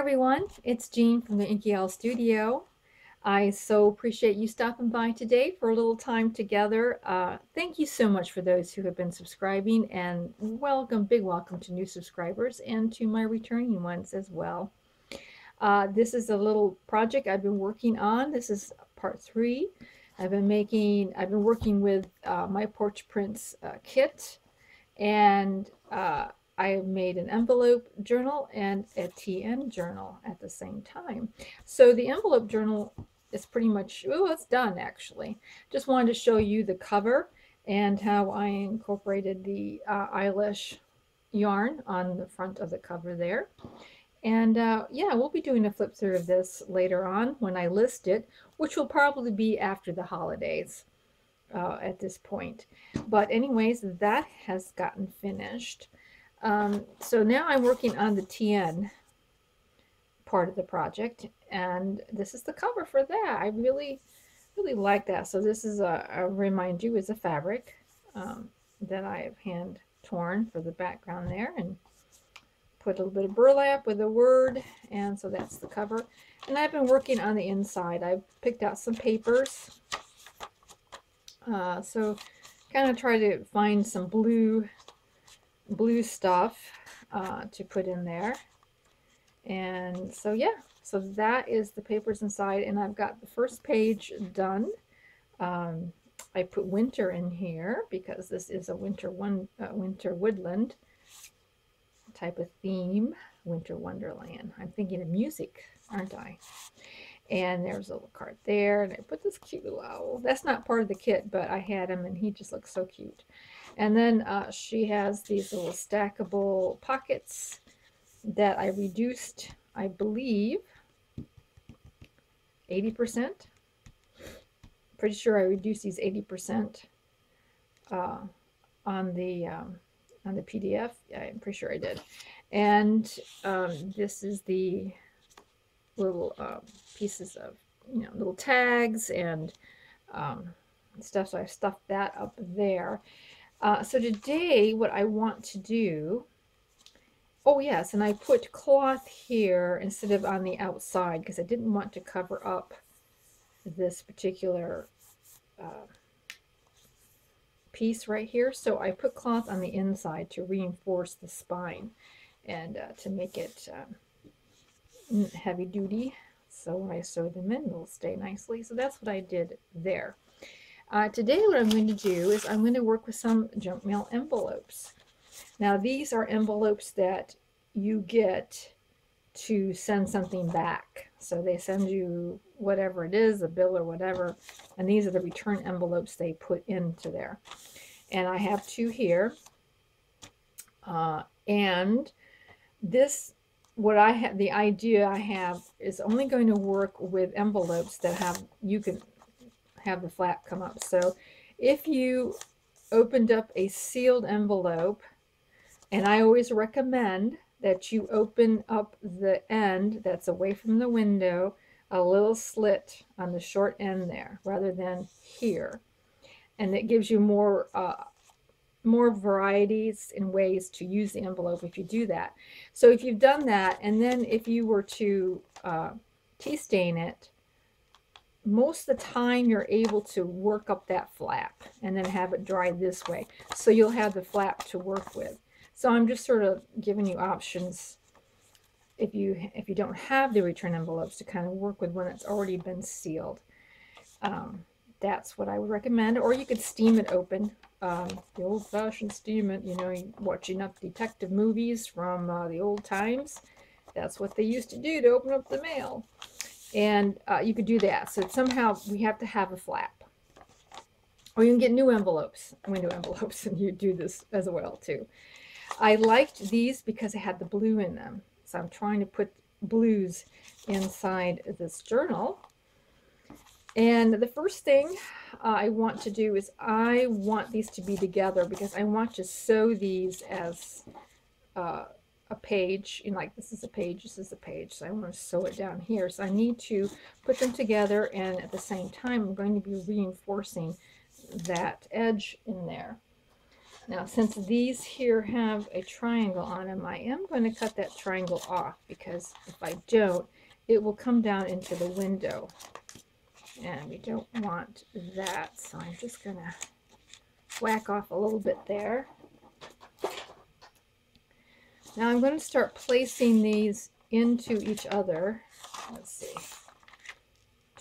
everyone, it's Jean from the Inky Owl Studio. I so appreciate you stopping by today for a little time together. Thank you so much for those who have been subscribing, and big welcome to new subscribers and to my returning ones as well. This is a little project I've been working on. This is part 3. I've been working with my Porch Prints kit, and I have made an envelope journal and a TN journal at the same time. So the envelope journal is pretty much, it's done actually. Just wanted to show you the cover and how I incorporated the eyelash yarn on the front of the cover there. And yeah, we'll be doing a flip through of this later on when I list it, which will probably be after the holidays at this point. But anyways, that has gotten finished. So now I'm working on the TN part of the project, and this is the cover for that. I really like that. So this is a remind you, is a fabric that I have hand torn for the background there, and put a little bit of burlap with a word, and so that's the cover. And I've been working on the inside. I've picked out some papers, so kind of try to find some blue stuff to put in there. And so yeah, so that is the papers inside, and I've got the first page done. I put winter in here because this is a winter woodland type of theme, winter wonderland. I'm thinking of music, aren't I? And there's a little card there, and I put this cute little owl. That's not part of the kit, but I had him and he just looks so cute. And then she has these little stackable pockets that I reduced, I believe, 80%. Pretty sure I reduced these 80% on the PDF. Yeah, I'm pretty sure I did. And this is the little pieces of, little tags and stuff. So I stuffed that up there. So today what I want to do, oh yes, and I put cloth here instead of on the outside because I didn't want to cover up this particular piece right here. So I put cloth on the inside to reinforce the spine and to make it heavy duty. So when I sew them in, they'll stay nicely. So that's what I did there. Today what I'm going to do is I'm going to work with some junk mail envelopes. Now these are envelopes that you get to send something back. So they send you whatever it is, a bill or whatever, and these are the return envelopes they put into there. And I have 2 here. And this, the idea I have is only going to work with envelopes that you can have the flap come up. So if you opened up a sealed envelope, and I always recommend that you open up the end that's away from the window, a little slit on the short end there rather than here, and it gives you more varieties and ways to use the envelope if you do that. So if you've done that, and then if you were to tea stain it, most of the time you're able to work up that flap and then have it dry this way, so you'll have the flap to work with. So I'm just sort of giving you options if you don't have the return envelopes to kind of work with when it's already been sealed. That's what I would recommend. Or you could steam it open, the old-fashioned steam it. Watching up detective movies from the old times. That's what they used to do to open up the mail. And you could do that. So somehow we have to have a flap. Or you can get new envelopes, window envelopes, and you do this as well too. I liked these because they had the blue in them. So I'm trying to put blues inside this journal. And the first thing I want to do is I want these to be together because I want to sew these as a page. Like this is a page, this is a page. So I want to sew it down here. So I need to put them together, and at the same time I'm going to be reinforcing that edge in there. Now, since these here have a triangle on them, I am going to cut that triangle off, because if I don't, it will come down into the window. And we don't want that, so I'm just going to whack off a little bit there. Now I'm going to start placing these into each other. Let's see.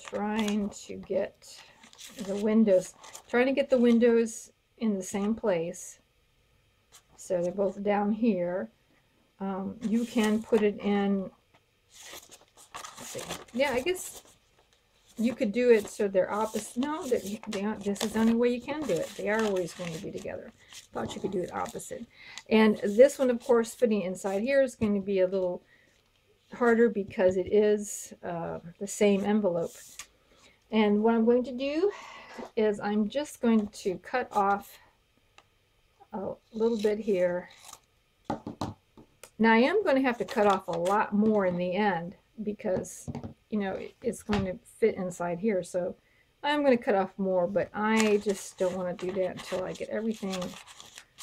Trying to get the windows in the same place. So they're both down here. You can put it in, let's see. Yeah, I guess you could do it so they're opposite. No, they aren't. This is the only way you can do it. They are always going to be together. Thought you could do it opposite. And this one, of course, fitting inside here is going to be a little harder because it is the same envelope. And what I'm going to do is I'm just going to cut off a little bit here. Now I am going to have to cut off a lot more in the end because, you know, it's going to fit inside here. So I'm going to cut off more, but I just don't want to do that until I get everything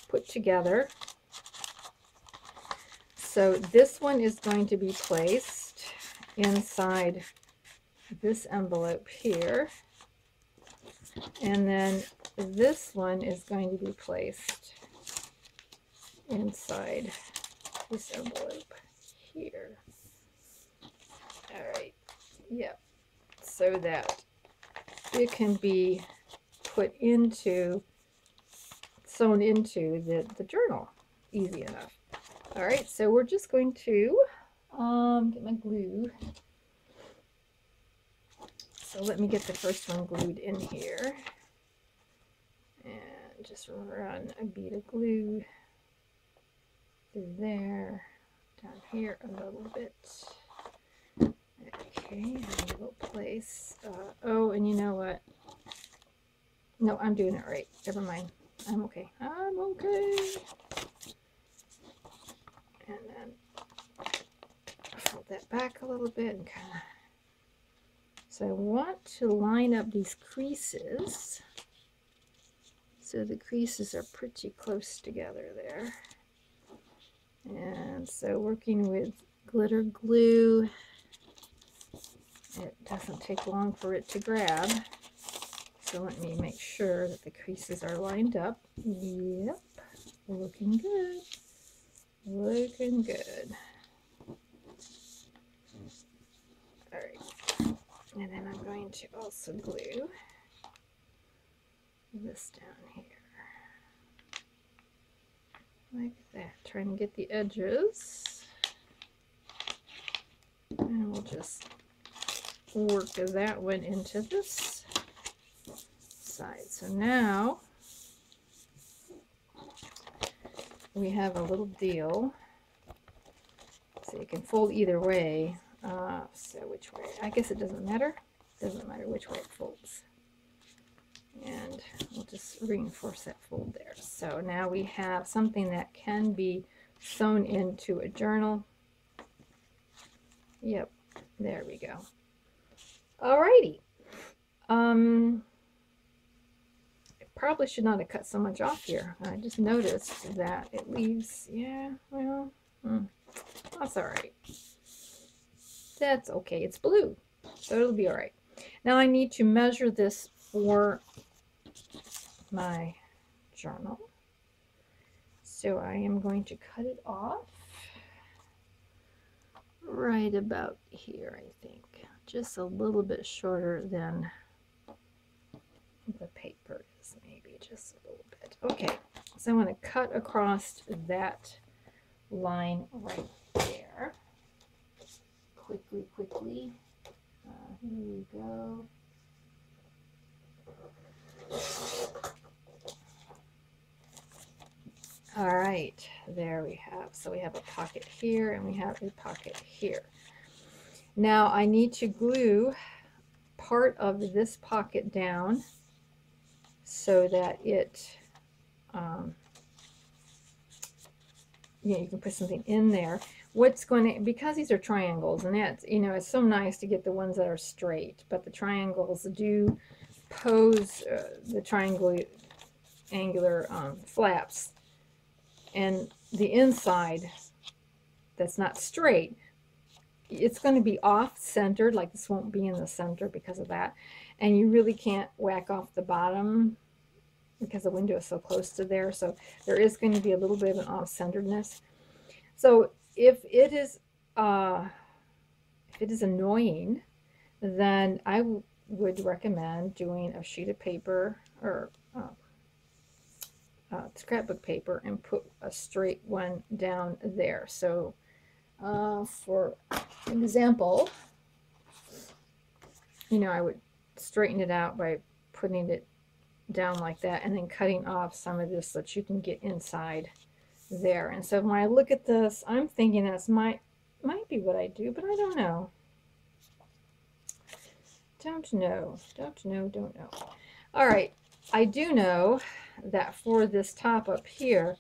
put together. So this one is going to be placed inside this envelope here. And then this one is going to be placed inside this envelope here. All right, yep, so that it can be put into, sewn into the journal, easy enough. All right, so we're just going to get my glue. So let me get the first one glued in here. And just run a bead of glue through there, down here a little bit. Okay, and we'll place, oh, and you know what? No, I'm doing it right. Never mind. I'm okay. I'm okay. And then fold that back a little bit and kind of, so I want to line up these creases so the creases are pretty close together there. And so working with glitter glue, it doesn't take long for it to grab. So let me make sure that the creases are lined up. Yep, looking good. Looking good. All right. And then I'm going to also glue this down here. Like that. Trying to get the edges. And we'll just work that one into this side. So now we have a little deal. So you can fold either way. So which way? I guess it doesn't matter. Doesn't matter which way it folds. And we'll just reinforce that fold there. So now we have something that can be sewn into a journal. Yep, there we go. Alrighty. I probably should not have cut so much off here. I just noticed that it leaves, yeah, well, that's all right. That's okay. It's blue, so it'll be all right. Now I need to measure this for my journal. So I am going to cut it off right about here, I think. Just a little bit shorter than the paper is, maybe just a little bit. Okay, so I'm going to cut across that line right there. Quickly. Here we go. All right, there we have. So we have a pocket here and we have a pocket here. Now I need to glue part of this pocket down so that it, you can put something in there. What's going to, because these are triangles, and that's, it's so nice to get the ones that are straight, but the triangles do pose the angular flaps and the inside that's not straight, it's going to be off-centered, like this won't be in the center because of that. And you really can't whack off the bottom because the window is so close to there. So there is going to be a little bit of an off-centeredness. So if it is annoying, then I would recommend doing a sheet of paper or scrapbook paper and put a straight one down there. So for example, you know, I would straighten it out by putting it down like that and then cutting off some of this so that you can get inside there. And so when I look at this, I'm thinking that's might be what I do, but I don't know. Don't know. All right, I do know that for this top up here,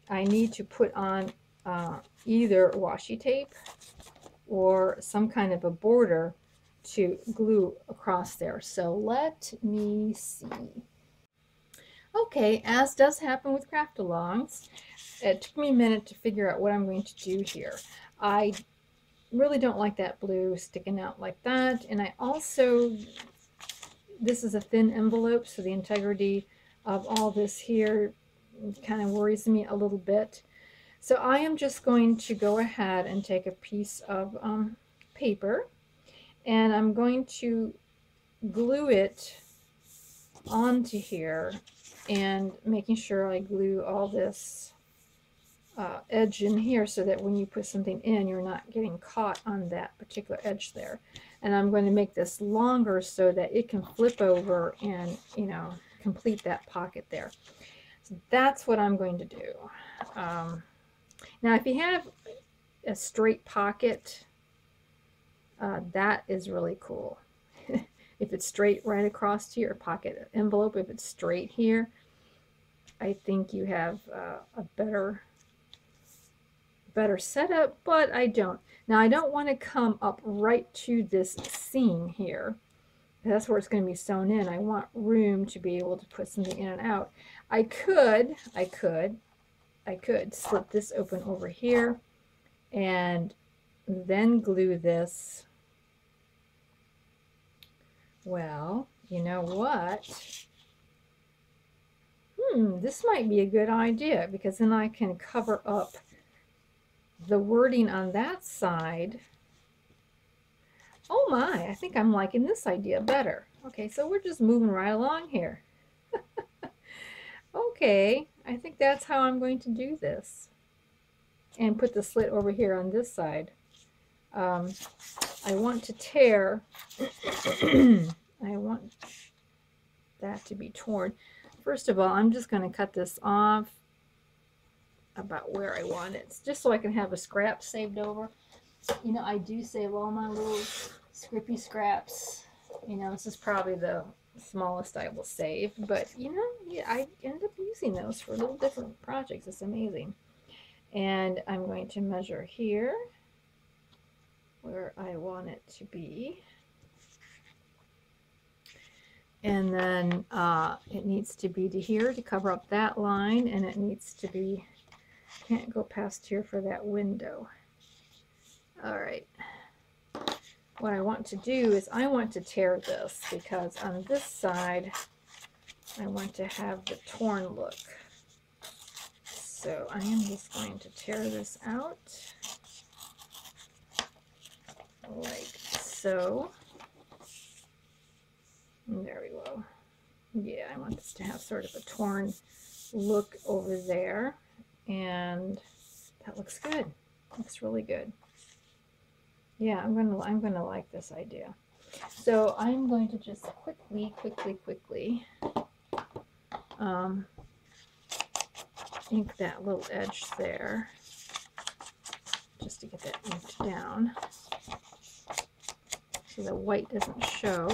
I need to put on either washi tape or some kind of a border to glue across there. So let me see. Okay, as does happen with craft alongs, it took me a minute to figure out what I'm going to do here. I really don't like that blue sticking out like that, and I also, this is a thin envelope, so the integrity of all this here kind of worries me a little bit. So I am just going to go ahead and take a piece of paper, and I'm going to glue it onto here, and making sure I glue all this edge in here so that when you put something in, you're not getting caught on that particular edge there. And I'm going to make this longer so that it can flip over and, you know, complete that pocket there. So that's what I'm going to do. Now, if you have a straight pocket, that is really cool. If it's straight right across to your pocket envelope, if it's straight here, I think you have a better setup, but I don't. Now, I don't want to come up right to this seam here. That's where it's going to be sewn in. I want room to be able to put something in and out. I could slip this open over here and then glue this. Well, you know what? This might be a good idea, because then I can cover up the wording on that side. Oh my, I think I'm liking this idea better. Okay, so we're just moving right along here. Okay, I think that's how I'm going to do this. And put the slit over here on this side. I want to tear, I want that to be torn. First of all, I'm just going to cut this off about where I want it, just so I can have a scrap saved over. You know, I do save all my little scrippy scraps. You know, this is probably the smallest I will save, but you know, yeah, I end up using those for little different projects. It's amazing. And I'm going to measure here where I want it to be. And then it needs to be to here to cover up that line, and it needs to be, can't go past here for that window. All right. What I want to do is I want to tear this, because on this side I want to have the torn look. So I am just going to tear this out like so. And there we go. Yeah, I want this to have sort of a torn look over there, and that looks good. Looks really good. Yeah, I'm gonna like this idea. So I'm going to just quickly ink that little edge there, just to get that inked down so the white doesn't show.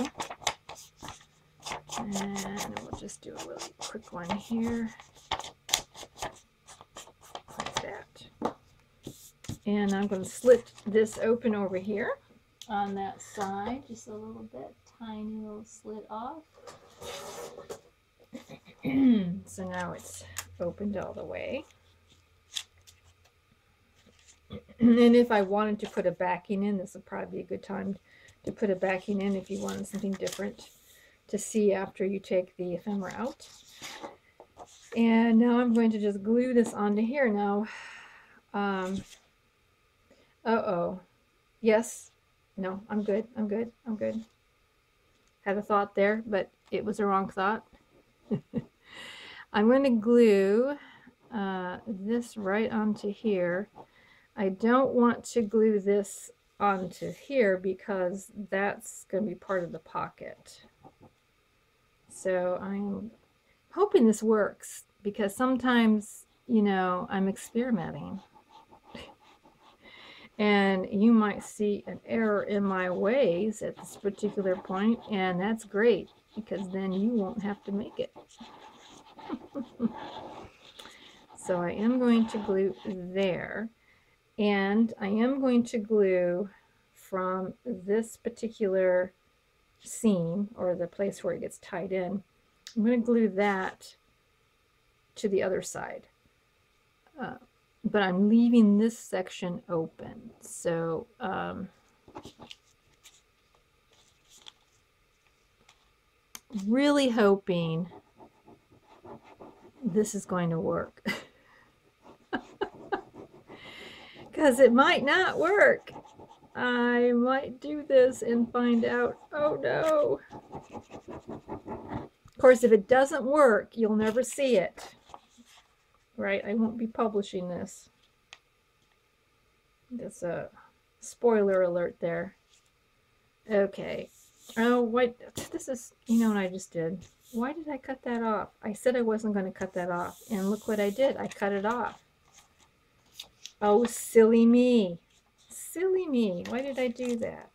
And we'll just do a really quick one here, like that. And I'm going to slit this open over here on that side, just a little bit, tiny little slit off. So now it's opened all the way. And if I wanted to put a backing in, this would probably be a good time to put a backing in if you wanted something different to see after you take the ephemera out. And now I'm going to just glue this onto here now. Uh-oh. Yes. No, I'm good. I'm good. I'm good. Had a thought there, but it was a wrong thought. I'm going to glue this right onto here. I don't want to glue this onto here because that's going to be part of the pocket. So I'm hoping this works because sometimes, you know, I'm experimenting. And you might see an error in my ways at this particular point, and that's great because then you won't have to make it. So I am going to glue there, and I am going to glue from this particular seam, or the place where it gets tied in. I'm going to glue that to the other side. But I'm leaving this section open. So really hoping this is going to work. Because it might not work. I might do this and find out, oh no. Of course, if it doesn't work, you'll never see it. Right? I won't be publishing this. That's a spoiler alert there. Okay. Oh, what? This is, you know what I just did? Why did I cut that off? I said I wasn't going to cut that off. And look what I did. I cut it off. Oh, silly me. Silly me. Why did I do that?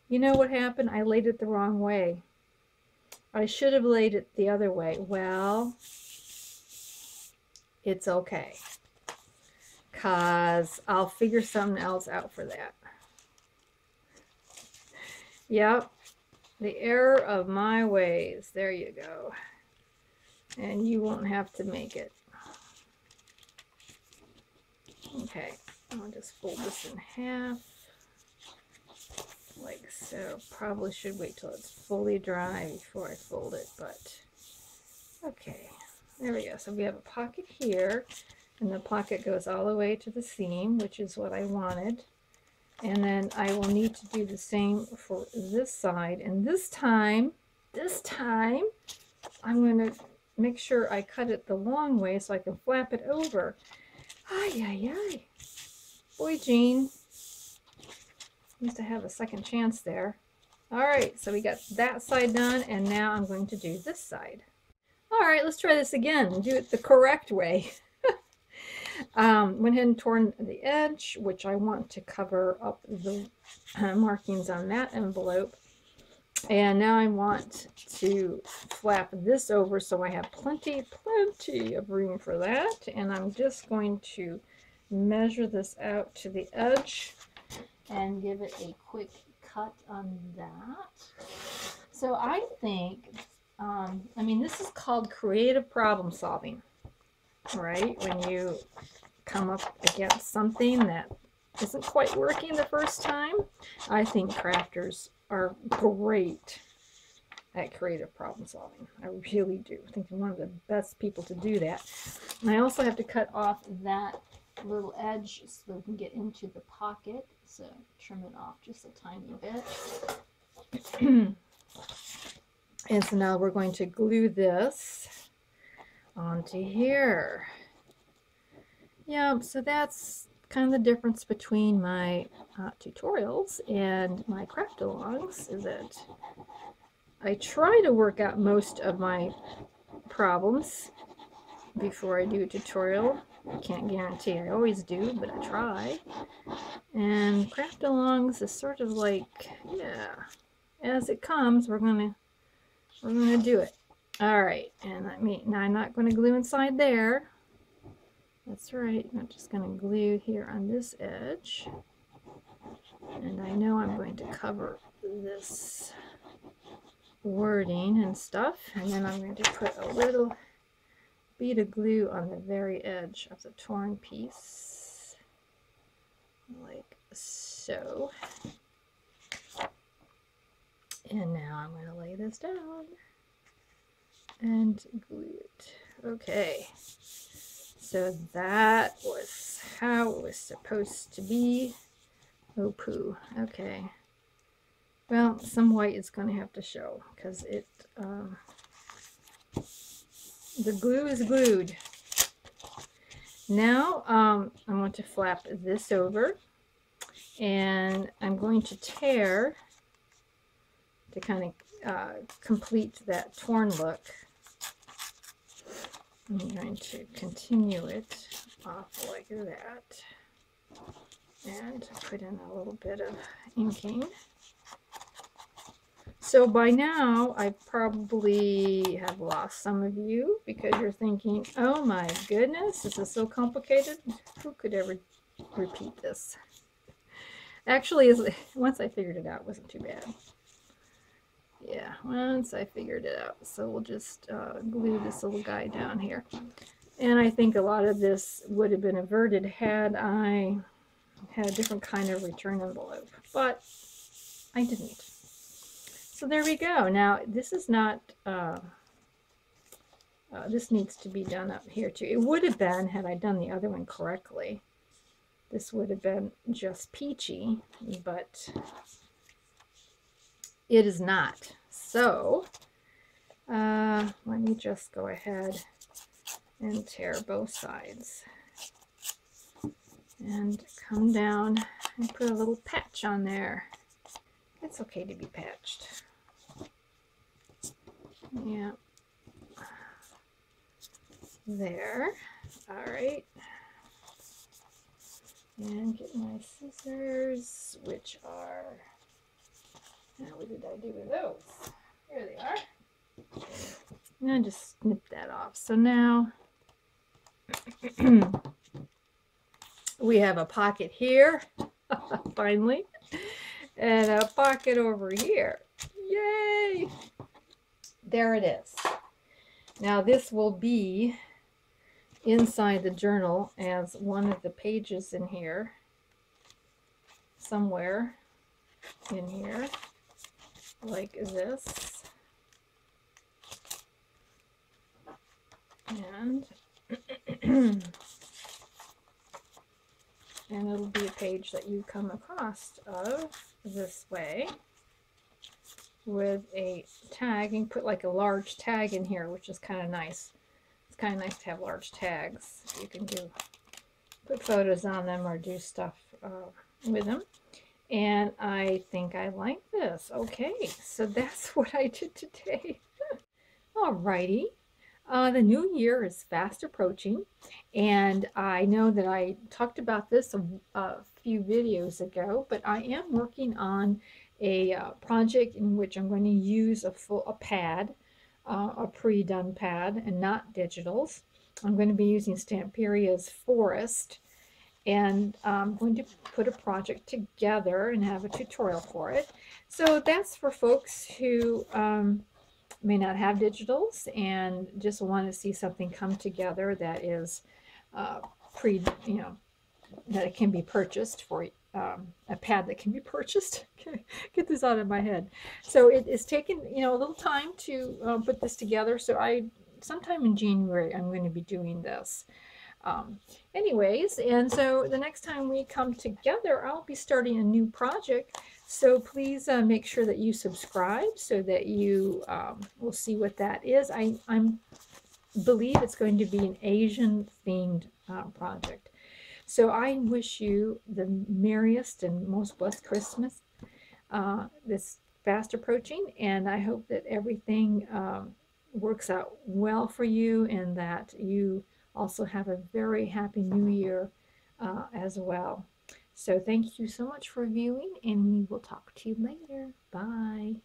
You know what happened? I laid it the wrong way. I should have laid it the other way. Well, it's okay, because I'll figure something else out for that. Yep, the error of my ways. There you go. And you won't have to make it. Okay, I'll just fold this in half, like so. Probably should wait till it's fully dry before I fold it, but okay. There we go. So we have a pocket here, and the pocket goes all the way to the seam, which is what I wanted. And then I will need to do the same for this side. And this time, I'm going to make sure I cut it the long way so I can flap it over. Ay, ay, ay. Boy, Jean needs to have a second chance there. All right, so we got that side done, and now I'm going to do this side. All right, let's try this again and do it the correct way. Went ahead and torn the edge, which I want to cover up the markings on that envelope. And now I want to flap this over so I have plenty of room for that. And I'm just going to measure this out to the edge and give it a quick cut on that. So I think, I mean, this is called creative problem solving, right? When you come up against something that isn't quite working the first time. I think crafters are great at creative problem solving. I really do. I think they're one of the best people to do that. And I also have to cut off that little edge so we can get into the pocket. So trim it off just a tiny bit. And so now we're going to glue this onto here. Yeah, so that's kind of the difference between my tutorials and my craft alongs, is that I try to work out most of my problems before I do a tutorial. I can't guarantee I always do, but I try. And craft alongs is sort of like, yeah, as it comes, we're gonna do it. All right, and now I'm not going to glue inside there. That's right. I'm just going to glue here on this edge. And I know I'm going to cover this wording and stuff. And then I'm going to put a little bead of glue on the very edge of the torn piece. like so. And now I'm going to lay this down and glue it. Okay, so that was how it was supposed to be. Oh poo. Okay. Well, some white is going to have to show because it the glue is glued. Now I want to flap this over, and I'm going to tear to kind of complete that torn look. I'm going to continue it off like that and put in a little bit of inking. So by now I probably have lost some of you because you're thinking, oh my goodness, this is so complicated. Who could ever repeat this? Actually, once I figured it out, it wasn't too bad. Yeah, once I figured it out. So we'll just glue this little guy down here. And I think a lot of this would have been averted had I had a different kind of return envelope, but I didn't. So there we go. Now this is not, this needs to be done up here too. It would have been, had I done the other one correctly, this would have been just peachy, but it is not. So let me just go ahead and tear both sides and come down and put a little patch on there. It's okay to be patched. Yeah. There. All right. And get my scissors, which are, now what did I do with those? Here they are. And just snip that off. So now we have a pocket here, finally, and a pocket over here. Yay! There it is. Now this will be inside the journal as one of the pages in here, somewhere in here, like this. And and it'll be a page that you come across of this way with a tag. You can put like a large tag in here, which is kind of nice. It's kind of nice to have large tags. You can put photos on them or do stuff with them. And I think I like this. Okay, so that's what I did today. Alrighty. The new year is fast approaching, and I know that I talked about this a few videos ago, but I am working on a project in which I'm going to use a pad, a pre-done pad, and not digitals. I'm going to be using Stamperia's Forest, and I'm going to put a project together and have a tutorial for it. So that's for folks who may not have digitals and just want to see something come together that is that it can be purchased for a pad that can be purchased. Get this out of my head. So it's taken a little time to put this together. So sometime in January I'm going to be doing this. Anyways, and so the next time we come together, I'll be starting a new project. So please make sure that you subscribe so that you will see what that is. I believe it's going to be an Asian themed project. So I wish you the merriest and most blessed Christmas. This fast approaching, and I hope that everything works out well for you and that you also have a very happy new year as well. So thank you so much for viewing, and we will talk to you later. Bye.